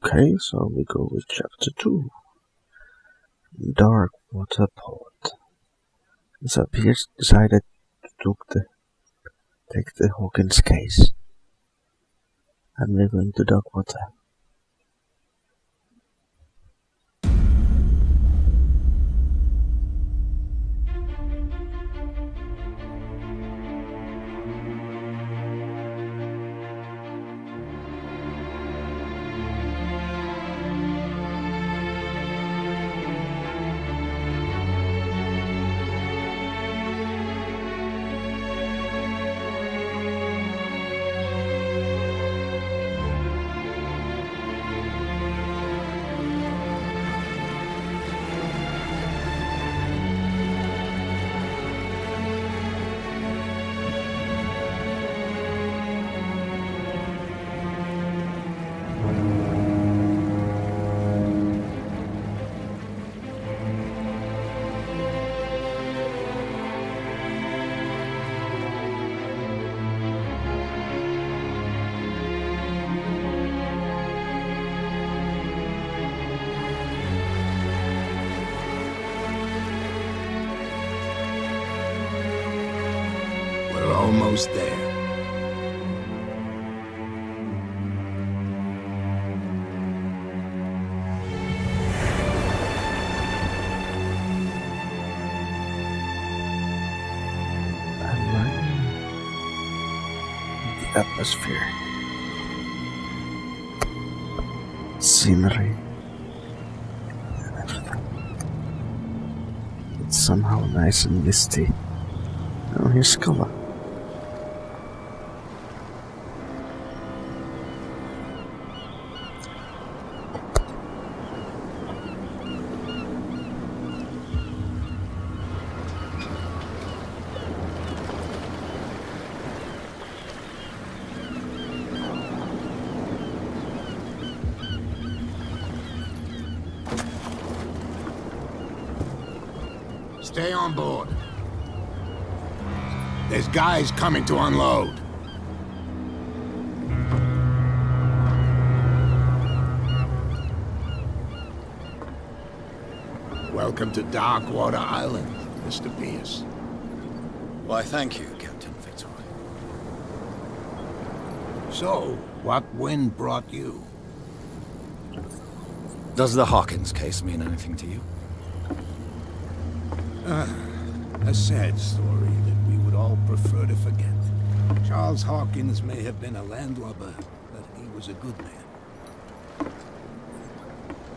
Okay, so we go with chapter 2. Darkwater Port. So Pierce decided to take the Hawkins case. And we're going to Darkwater. We're almost there. And right the atmosphere. Scenery. And everything. It's somehow nice and misty. Oh, here's color. Stay on board. There's guys coming to unload. Welcome to Darkwater Island, Mr. Pierce. Why, thank you, Captain Fitzroy. So, what wind brought you? Does the Hawkins case mean anything to you? A sad story that we would all prefer to forget. Charles Hawkins may have been a landlubber, but he was a good man.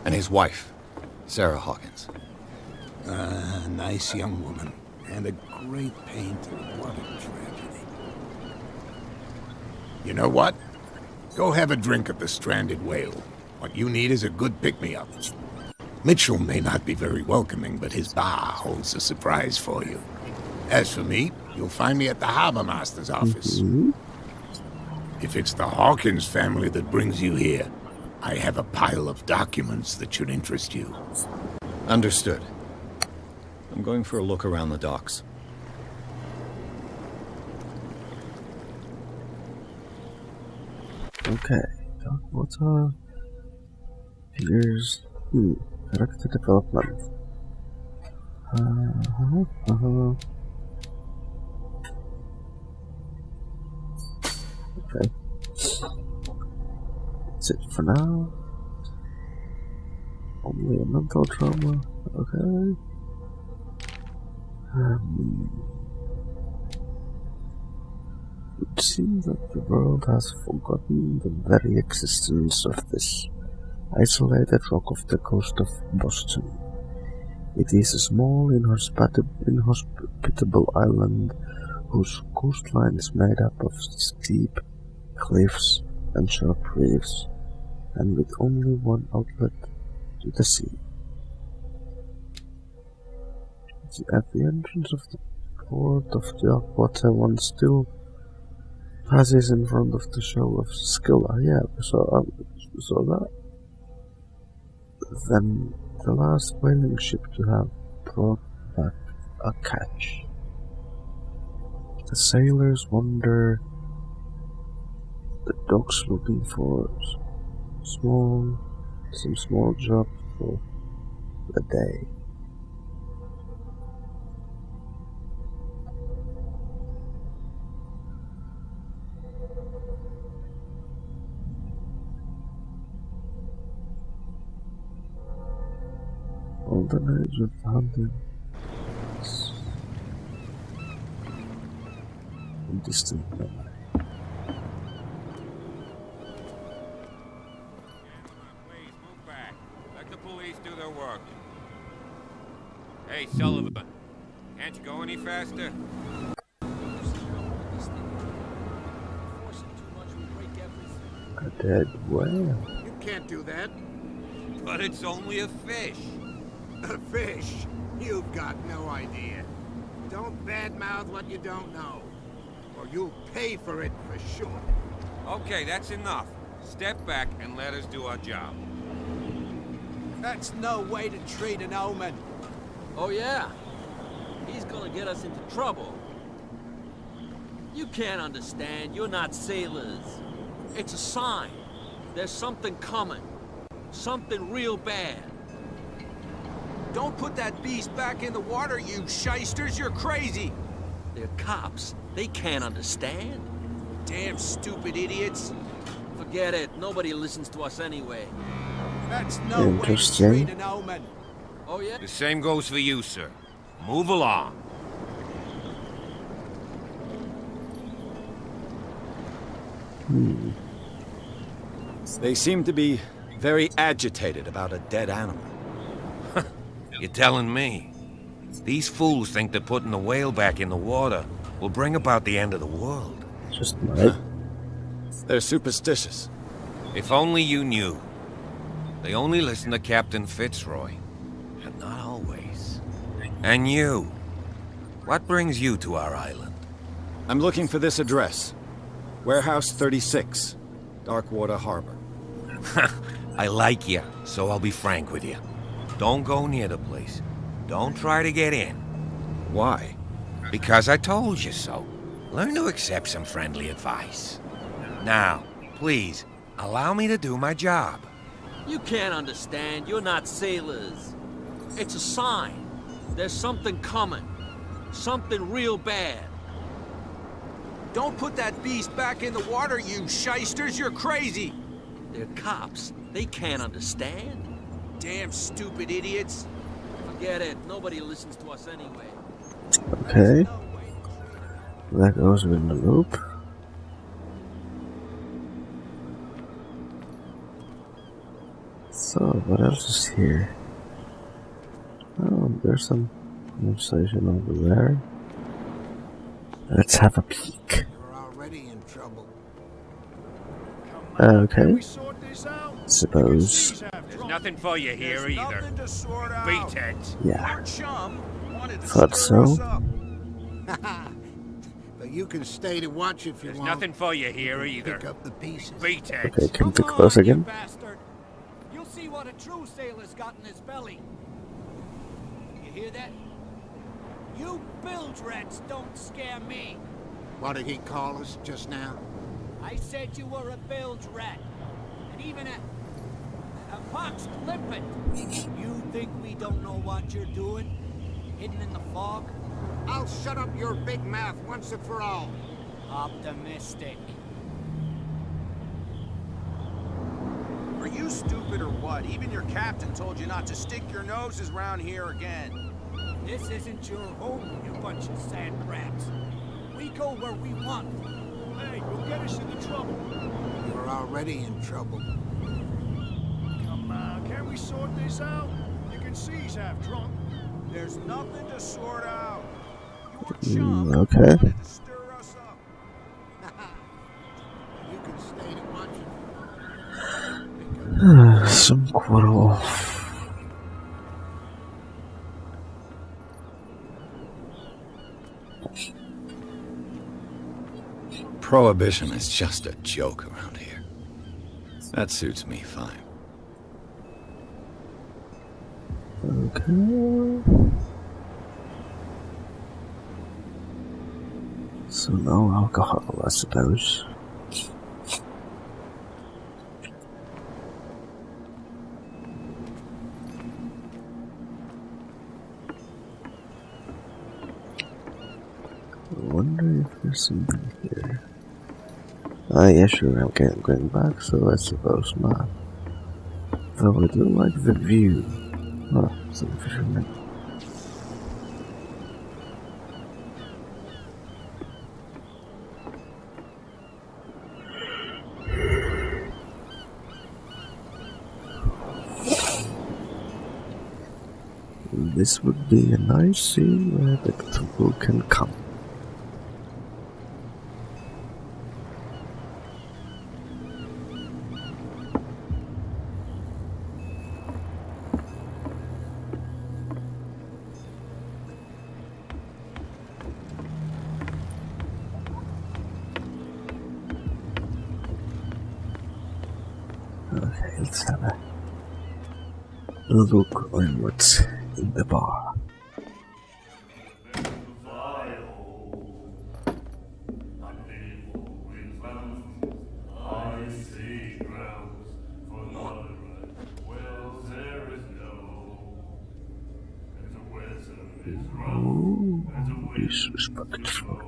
And his wife, Sarah Hawkins. A nice young woman, and a great painter. What a tragedy. You know what? Go have a drink at the Stranded Whale. What you need is a good pick-me-up. Mitchell may not be very welcoming, but his bar holds a surprise for you. As for me, you'll find me at the Harbor Master's office. If it's the Hawkins family that brings you here, I have a pile of documents that should interest you. Understood. I'm going for a look around the docks. Okay, Darkwater. Here's character development. Okay. That's it for now. Only a mental trauma. Okay. It seems that the world has forgotten the very existence of this isolated rock off the coast of Boston. It is a small, inhospitable island whose coastline is made up of steep cliffs and sharp reefs, and with only one outlet to the sea. At the entrance of the port of Darkwater, one still passes in front of the show of Scylla. Yeah, we saw that. Then the last whaling ship to have brought back a catch. The sailors wander the docks looking for small some small job for the day. All the nights with hunting. Distant memory. Please move back. Let the police do their work. Hey, Sullivan. Can't you go any faster? A dead whale. You can't do that. But it's only a fish. A fish? You've got no idea. Don't badmouth what you don't know, or you'll pay for it for sure. Okay, that's enough. Step back and let us do our job. That's no way to treat an omen. Oh yeah? He's gonna get us into trouble. You can't understand, you're not sailors. It's a sign. There's something coming. Something real bad. Don't put that beast back in the water, you shysters! You're crazy! They're cops. They can't understand. Damn stupid idiots! Forget it. Nobody listens to us anyway. That's no way to Interesting. treat an omen. Oh yeah? The same goes for you, sir. Move along. They seem to be very agitated about a dead animal. You're telling me? These fools think that putting the whale back in the water will bring about the end of the world. Just might. They're superstitious. If only you knew. They only listen to Captain Fitzroy. And not always. And you. What brings you to our island? I'm looking for this address. Warehouse 36, Darkwater Harbor. I like you, so I'll be frank with you. Don't go near the place. Don't try to get in. Why? Because I told you so. Learn to accept some friendly advice. Now, please, allow me to do my job. You can't understand. You're not sailors. It's a sign. There's something coming. Something real bad. Don't put that beast back in the water, you shysters! You're crazy! They're cops. They can't understand. Damn stupid idiots! Forget it. Nobody listens to us anyway. Okay. That goes in the loop. So, what else is here? Oh, there's some conversation over there. Let's have a peek. You're already in trouble. Okay. Suppose. There's nothing for you here either. Beat it. Yeah. Thought so. But you can stay to watch if you There's want. nothing for you here either. Pick up the pieces. Beat it. Okay, come too close again. bastard! You'll see what a true sailor's got in his belly. You hear that? You bilge rats don't scare me. What did he call us just now? I said you were a bilge rat. And even a pox limpet. You think we don't know what you're doing? Hidden in the fog? I'll shut up your big mouth once and for all. Optimistic. Are you stupid or what? Even your captain told you not to stick your noses around here again. This isn't your home, you bunch of sand rats. We go where we want. Hey, you'll get us into trouble. You're already in trouble. Come on, can't we sort this out? You can see he's half drunk. There's nothing to sort out. Your chum Okay. wanted to stir us up. You can stay to watch it. Some quarrel. Prohibition is just a joke around here. That suits me fine. Okay. So no alcohol, I suppose. wonder if there's something here. Ah, yeah, sure, okay, I'm going back, so I suppose not. Though I do like the view. Oh, some fishermen. This would be a nice scene where the Cthulhu can come. Okay, let's have a look on what's in the bar. Ooh, disrespectful.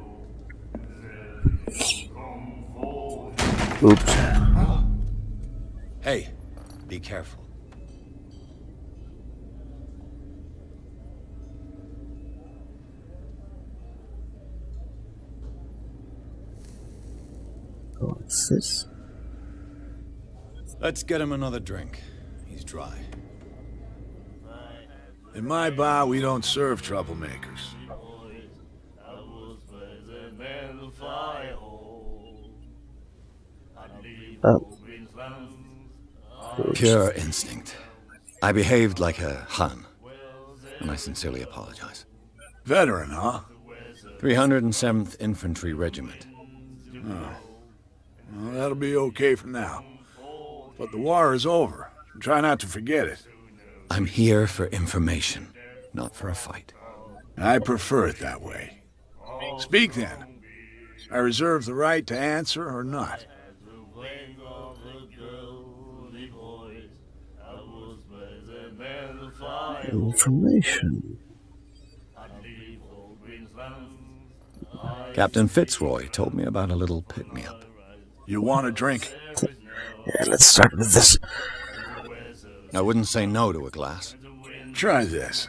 Oops. Hey, be careful. What's this? Let's get him another drink. He's dry. In my bar, we don't serve troublemakers. Oh. Pure instinct. I behaved like a Hun, and I sincerely apologize. Veteran, huh? 307th Infantry Regiment. Well, that'll be okay for now. But the war is over. Try not to forget it. I'm here for information, not for a fight. I prefer it that way. Speak then. I reserve the right to answer or not. Information. Captain Fitzroy told me about a little pick-me-up. You want a drink? Yeah, let's start with this. I wouldn't say no to a glass. Try this.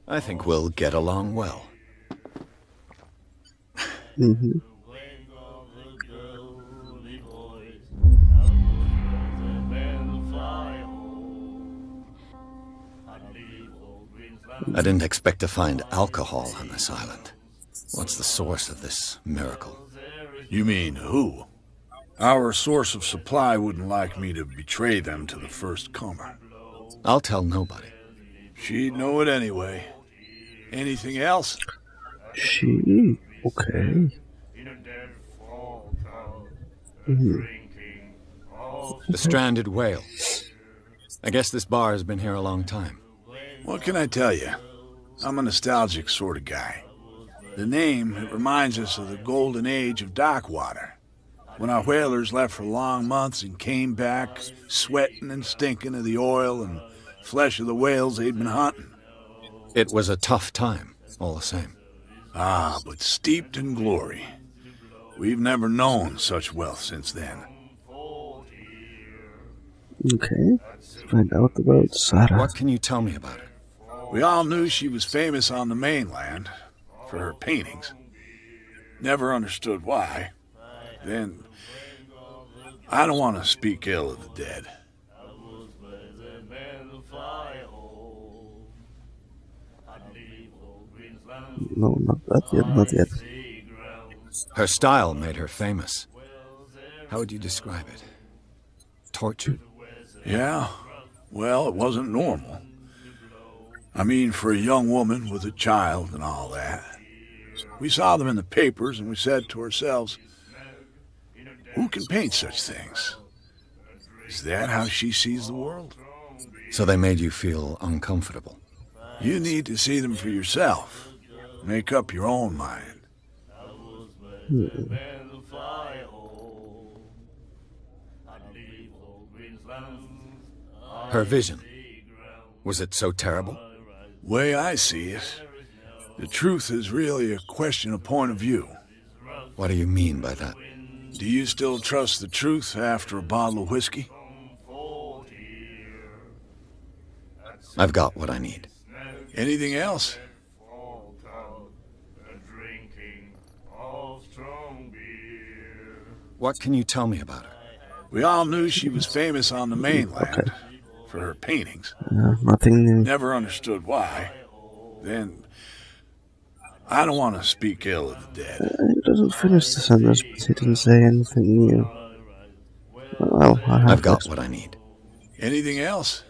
I think we'll get along well. Mm-hmm. I didn't expect to find alcohol on this island. What's the source of this miracle? You mean who? Our source of supply wouldn't like me to betray them to the first comer. I'll tell nobody. She'd know it anyway. Anything else? She? Okay. The stranded whale. I guess this bar has been here a long time. What can I tell you? I'm a nostalgic sort of guy. The name, it reminds us of the golden age of Darkwater, when our whalers left for long months and came back sweating and stinking of the oil and flesh of the whales they'd been hunting. It was a tough time, all the same. Ah, but steeped in glory. We've never known such wealth since then. Okay. Find out about Sarah. What can you tell me about her? We all knew she was famous on the mainland for her paintings. Never understood why. Then, I don't want to speak ill of the dead. No, not that yet, not yet. Her style made her famous. How would you describe it? Tortured? Yeah, well, it wasn't normal. I mean, for a young woman with a child and all that. We saw them in the papers and we said to ourselves, who can paint such things? Is that how she sees the world? So they made you feel uncomfortable. You need to see them for yourself. Make up your own mind. Her vision. Was it so terrible? Way I see it, the truth is really a question of point of view. What do you mean by that? Do you still trust the truth after a bottle of whiskey? I've got what I need. Anything else? What can you tell me about her? We all knew she was famous on the mainland for her paintings. Nothing new. Never understood why. Then, I don't want to speak ill of the dead. He doesn't finish the sentence, but he didn't say anything new. Well, I've got what I need. Anything else?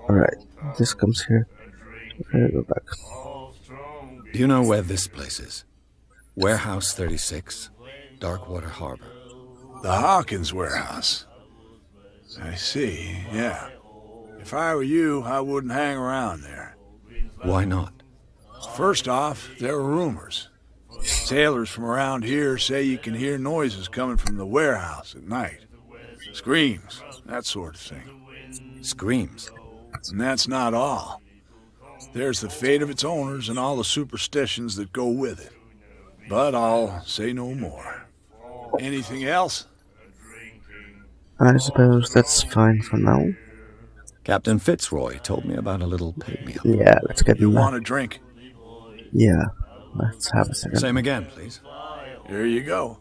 Alright, this comes here. Okay, go back. Do you know where this place is? Warehouse 36, Darkwater Harbor. The Hawkins warehouse. I see, yeah. If I were you, I wouldn't hang around there. Why not? First off, there are rumors. Sailors from around here say you can hear noises coming from the warehouse at night. Screams, that sort of thing. Screams? And that's not all. There's the fate of its owners and all the superstitions that go with it. But I'll say no more. Anything else? I suppose that's fine for now. Captain Fitzroy told me about a little pick-me-up. Yeah, let's get You in there. want a drink? Yeah, let's have a second. Same again, please. Here you go.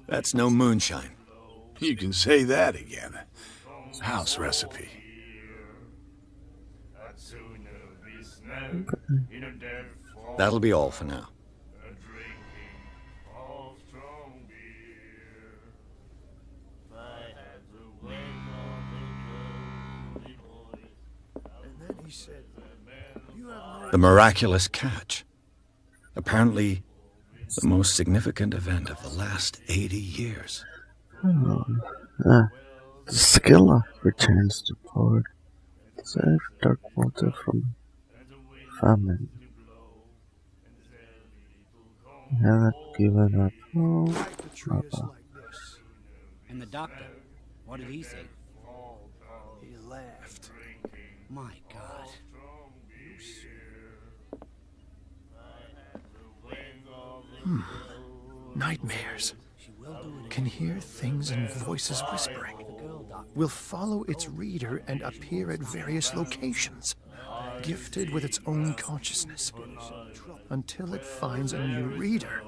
That's no moonshine. You can say that again. House recipe. That'll be all for now. The miraculous catch. Apparently, the most significant event of the last 80 years. The Skilla returns to port. Save Darkwater from famine. Haven't given up. Oh, Papa. And the doctor, what did he say? He laughed. My God. Nightmares. Can hear things and voices whispering. Will follow its reader and appear at various locations, gifted with its own consciousness, until it finds a new reader.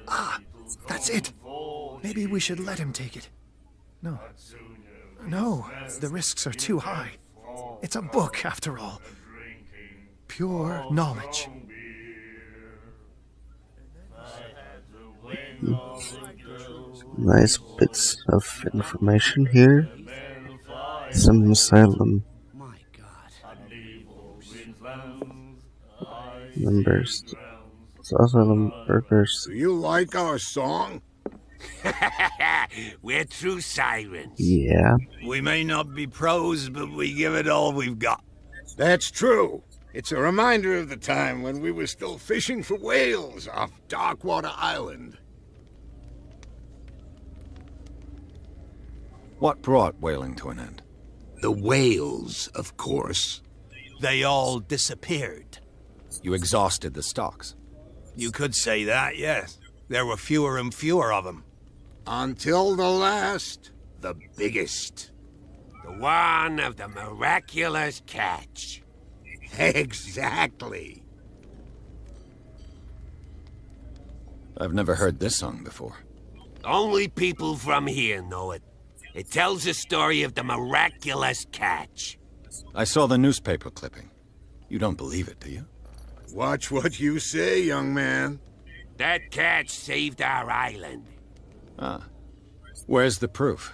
Ah, that's it. Maybe we should let him take it. No. No, the risks are too high. It's a book, after all. Pure knowledge. Nice bits of information here. Some asylum My God. members. Asylum workers. Do you like our song? We're true sirens. Yeah. We may not be pros, but we give it all we've got. That's true. It's a reminder of the time when we were still fishing for whales off Darkwater Island. What brought whaling to an end? The whales, of course. They all disappeared. You exhausted the stocks. You could say that, yes. There were fewer and fewer of them. Until the last, the biggest. The one of the miraculous catch. Exactly. I've never heard this song before. Only people from here know it. It tells the story of the miraculous catch. I saw the newspaper clipping. You don't believe it, do you? Watch what you say, young man. That catch saved our island. Ah. Where's the proof?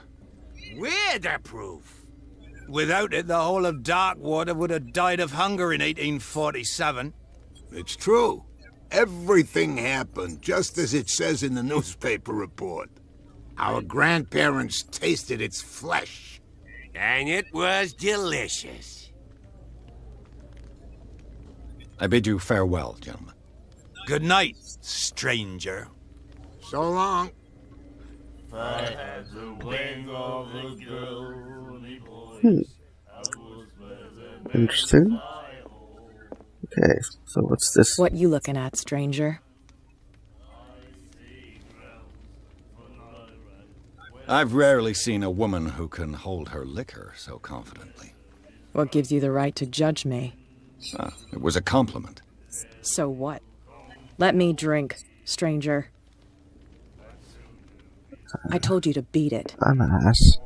We're the proof. Without it, the whole of Darkwater would have died of hunger in 1847. It's true. Everything happened just as it says in the newspaper report. Our grandparents tasted its flesh. And it was delicious. I bid you farewell, gentlemen. Good night, stranger. So long. Interesting. Okay, so what's this? What you looking at, stranger? I've rarely seen a woman who can hold her liquor so confidently. What gives you the right to judge me? It was a compliment. So what? Let me drink, stranger. I told you to beat it. I'm an ass.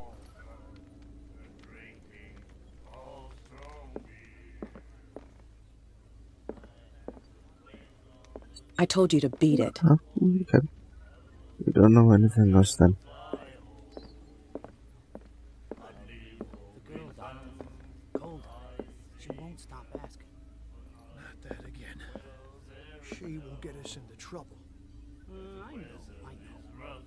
I told you to beat it. Oh, okay. We don't know anything else then. She won't stop asking. Not that again. She will get us into trouble. I know.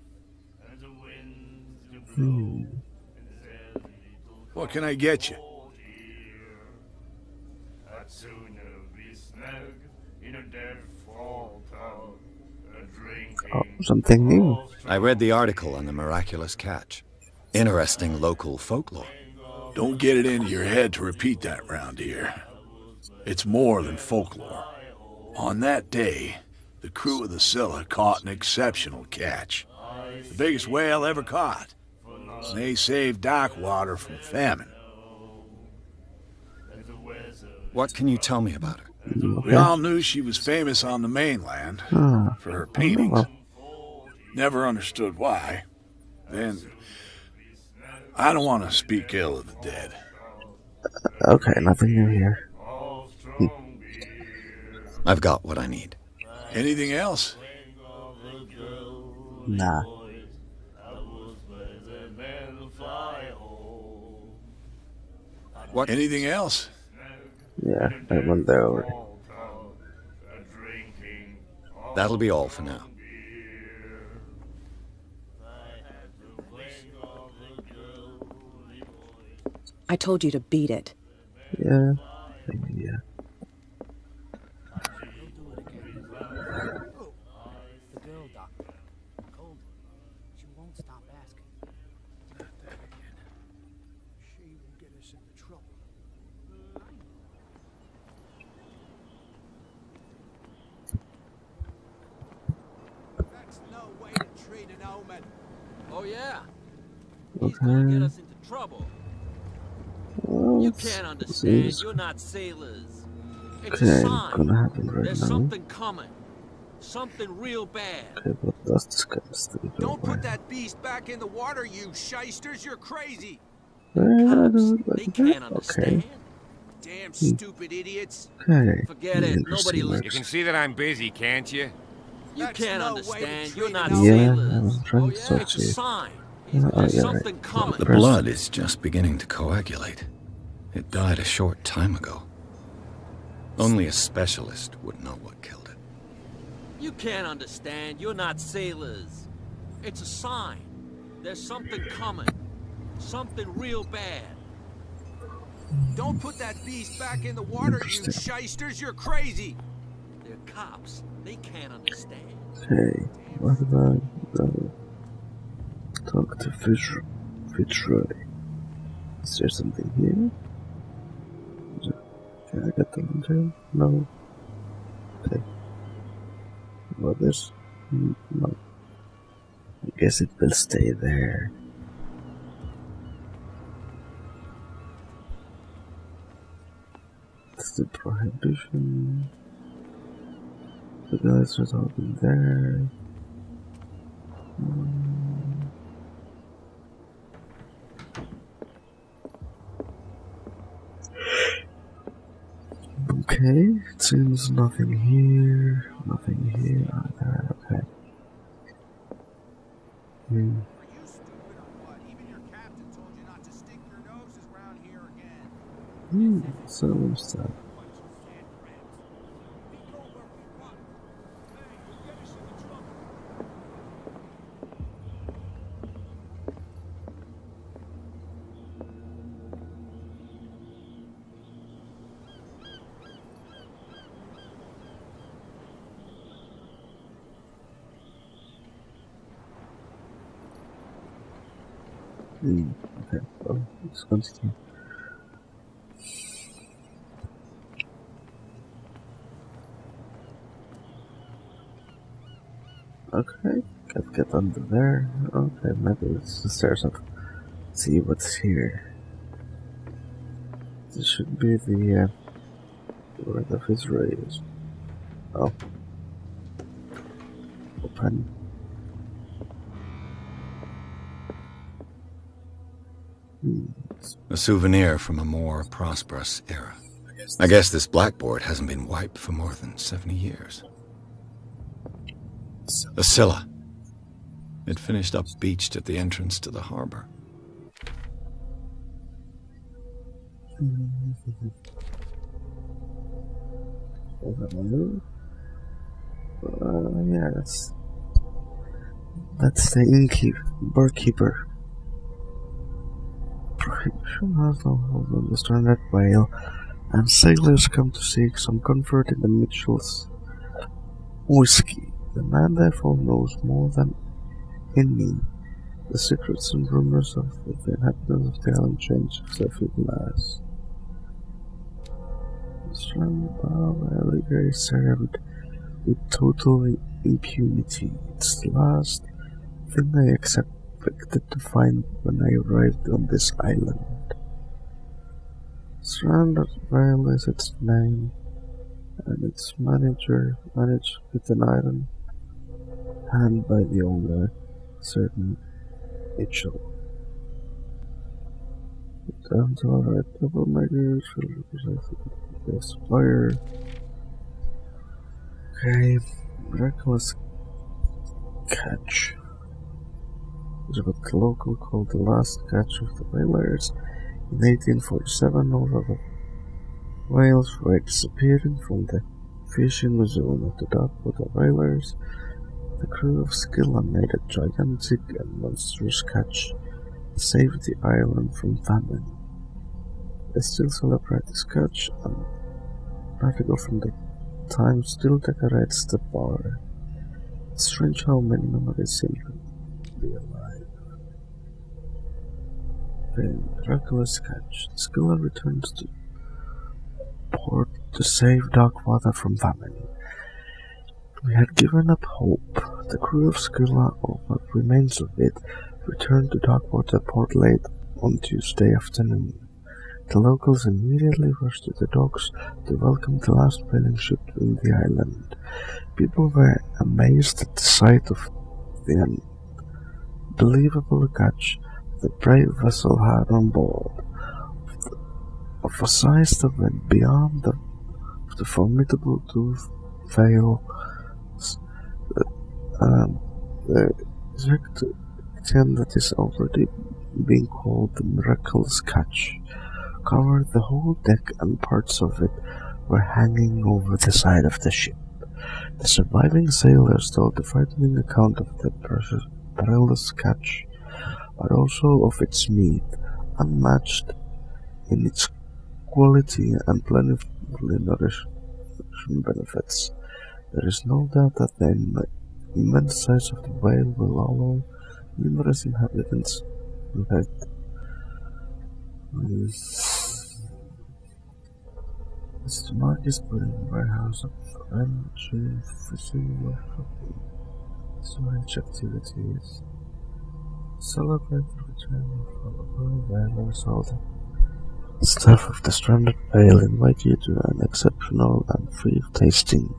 What can I get you? Oh, something new. I read the article on the miraculous catch. Interesting local folklore. Don't get it into your head to repeat that round here. It's more than folklore. On that day, the crew of the Scylla caught an exceptional catch. The biggest whale ever caught. And they saved Darkwater from famine. What can you tell me about her? We all knew she was famous on the mainland for her paintings. Never understood why. Then, I don't want to speak ill of the dead. Okay, nothing new here. I've got what I need. Anything else? Nah. What? Anything else? Yeah, I went there already. That'll be all for now. I told you to beat it. Yeah. Yeah. The girl doctor. Cold. She won't stop asking. Not that again. She will get us into trouble. That's no way to treat an omen. Oh, yeah? He's gonna get Okay. us into trouble. Well, You let's can't see. understand. You're not sailors. It's Okay, a what's sign. gonna happen right There's now? something coming. Something real bad. Okay, what does this guy still do? Don't put that beast back in the water, you shysters. You're crazy. Cops, they can't understand. Okay. Damn stupid idiots. Okay. Forget it. Nobody Interesting. You can see that I'm busy, can't you? You That's can't no way to understand. treat You're not an Yeah, sailors. I'm trying Oh, to yeah? talk It's to a you. sign. Oh, There's yeah, something right. coming. The blood is just beginning to coagulate. It died a short time ago. Only a specialist would know what killed it. You can't understand. You're not sailors. It's a sign. There's something coming. Something real bad. Don't put that beast back in the water, you Interesting. shysters. You're crazy. They're cops. They can't understand. Okay, what about talk to Fitzroy? Is there something here? Can I get the lantern? No. Okay. What this? No. I guess it will stay there. It's the prohibition. The guys are talking there. Okay, it seems nothing here, nothing here either. Okay. Are you stupid or what? Even your captain told you not to stick your noses around here So what's that? Okay, well, let's continue. Okay, gotta get under there. Okay, maybe it's the stairs up. See what's here. This should be the where the Fitzroy is. Oh. Open. A souvenir from a more prosperous era. I guess this blackboard hasn't been wiped for more than 70 years. A Scylla. It finished up beached at the entrance to the harbor. Yeah, that's the innkeeper, barkeeper. Prohibition has no hold on the stranded whale, and sailors come to seek some comfort in the Mitchell's whiskey. The man therefore knows more than any. The secrets and rumors of the inhabitants of the island change every glass. The stranded whale is served with total impunity. It's the last thing I expected to find when I arrived on this island. Stranded Vale is its name, and its manager managed with an iron hand by the owner, certain Mitchell. The terms are alright, troublemakers will represent the supplier. Okay, miraculous catch. It was what the local called the last catch of the whalers. In 1847, all of the whales were disappearing from the fishing zone of the Darkwater whalers. The crew of Scylla made a gigantic and monstrous catch that saved the island from famine. They still celebrate this catch, and an article from the Times still decorates the bar. It's strange how many memories seem to be alive. The miraculous catch. Scylla returns to port to save Darkwater from famine. We had given up hope. The crew of Scylla, or what remains of it, returned to Darkwater port late on Tuesday afternoon. The locals immediately rushed to the docks to welcome the last whaling ship in the island. People were amazed at the sight of the unbelievable catch the brave vessel had on board, of a size that went beyond the formidable tooth whale. The section that is already being called the miraculous catch covered the whole deck, and parts of it were hanging over the side of the ship. The surviving sailors told a frightening account of the perilous catch, but also of its meat, unmatched in its quality and plentifully nourishing benefits. There is no doubt that the immense size of the whale will allow numerous inhabitants impact. Mr. Marcus put in the warehouse of French fishing storage activities. Celebrate the return of our whalers. All the staff of the stranded whale invite you to an exceptional and free tasting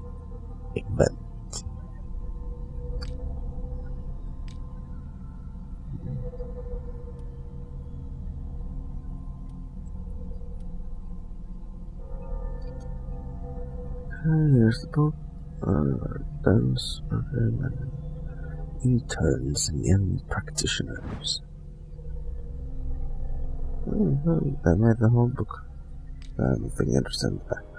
event. There's the book. Dance program and interns and young practitioners. I made the whole book. I don't think I understand that.